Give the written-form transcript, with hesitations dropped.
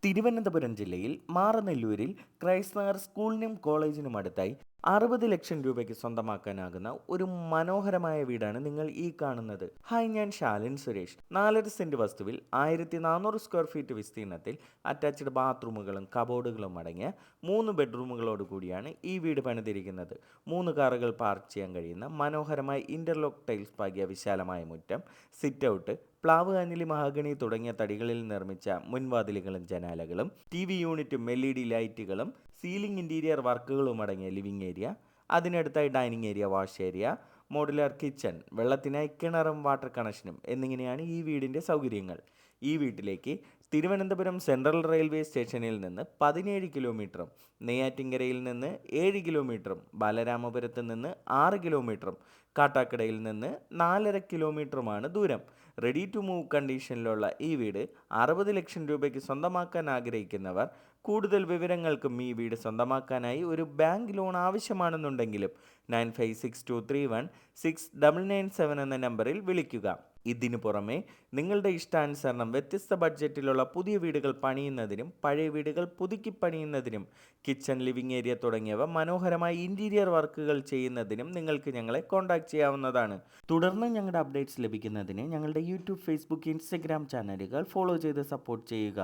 തിരുവനന്തപുരം ജില്ലയിൽ മാറനെല്ലൂരിൽ ക്രൈസ്റ്റ് നഗർ സ്കൂളിനും കോളേജിനും അടുത്തായി 60 ലക്ഷം രൂപയ്ക്ക് സ്വന്തമാക്കാനാകുന്ന ഒരു മനോഹരമായ വീടാണ് നിങ്ങൾ ഈ കാണുന്നത്. ഹായ്, ഞാൻ ശാലിൻ സുരേഷ്. 4.5 സെന്റ് വസ്തുവിൽ 1400 സ്ക്വയർ ഫീറ്റ് വിസ്തീർണത്തിൽ അറ്റാച്ച്ഡ് ബാത്റൂമുകളും കബോർഡുകളും അടങ്ങിയ 3 ബെഡ്റൂമുകളോട് കൂടിയാണ് ഈ വീട് പണിതിരിക്കുന്നത്. 3 കാറുകൾ പാർക്ക് ചെയ്യാൻ കഴിയുന്ന മനോഹരമായ ഇന്റർലോക്ക് ടൈൽസ് പാകിയ വിശാലമായ മുറ്റം, സിറ്റ് ഔട്ട്, പ്ലാവ്, അഞ്ഞിലി, മഹാഗണി തുടങ്ങിയ തടികളിൽ നിർമ്മിച്ച മുൻവാതിലുകളും ജനാലകളും, TV യൂണിറ്റും LED ലൈറ്റുകളും, സീലിംഗ് ഇന്റീരിയർ വർക്കുകളും അടങ്ങിയ ലിവിംഗ് ഏരിയ, അതിനടുത്തായി dining area, wash area, modular kitchen, വെള്ളത്തിനായി കിണറും വാട്ടർ കണക്ഷനും എന്നിങ്ങനെയാണ് ഈ വീടിൻ്റെ സൗകര്യങ്ങൾ. ഈ വീട്ടിലേക്ക് തിരുവനന്തപുരം സെൻട്രൽ റെയിൽവേ സ്റ്റേഷനിൽ നിന്ന് 17 കിലോമീറ്ററും, നെയ്യാറ്റിൻകരയിൽ നിന്ന് 7 കിലോമീറ്ററും, ബാലരാമപുരത്ത് നിന്ന് 6 കിലോമീറ്ററും, കാട്ടാക്കടയിൽ നിന്ന് 4.5 കിലോമീറ്ററുമാണ് ദൂരം. റെഡി ടു മൂവ് കണ്ടീഷനിലുള്ള ഈ വീട് 60 ലക്ഷം രൂപയ്ക്ക് സ്വന്തമാക്കാൻ ആഗ്രഹിക്കുന്നവർ കൂടുതൽ വിവരങ്ങൾക്കും ഈ വീട് സ്വന്തമാക്കാനായി ഒരു ബാങ്ക് ലോൺ ആവശ്യമാണെന്നുണ്ടെങ്കിലും 9562316997 എന്ന നമ്പറിൽ വിളിക്കുക. ഇതിനു പുറമെ നിങ്ങളുടെ ഇഷ്ടാനുസരണം വ്യത്യസ്ത ബഡ്ജറ്റിലുള്ള പുതിയ വീടുകൾ പണിയുന്നതിനും പഴയ വീടുകൾ പുതുക്കി പണിയുന്നതിനും കിച്ചൺ, ലിവിംഗ് ഏരിയ തുടങ്ങിയവ മനോഹരമായ ഇൻറ്റീരിയർ വർക്കുകൾ ചെയ്യുന്നതിനും നിങ്ങൾക്ക് ഞങ്ങളെ കോൺടാക്റ്റ് ചെയ്യാവുന്നതാണ്. തുടർന്ന് ഞങ്ങളുടെ അപ്ഡേറ്റ്സ് ലഭിക്കുന്നതിന് ഞങ്ങളുടെ യൂട്യൂബ്, ഫേസ്ബുക്ക്, ഇൻസ്റ്റഗ്രാം ചാനലുകൾ ഫോളോ ചെയ്ത് സപ്പോർട്ട് ചെയ്യുക.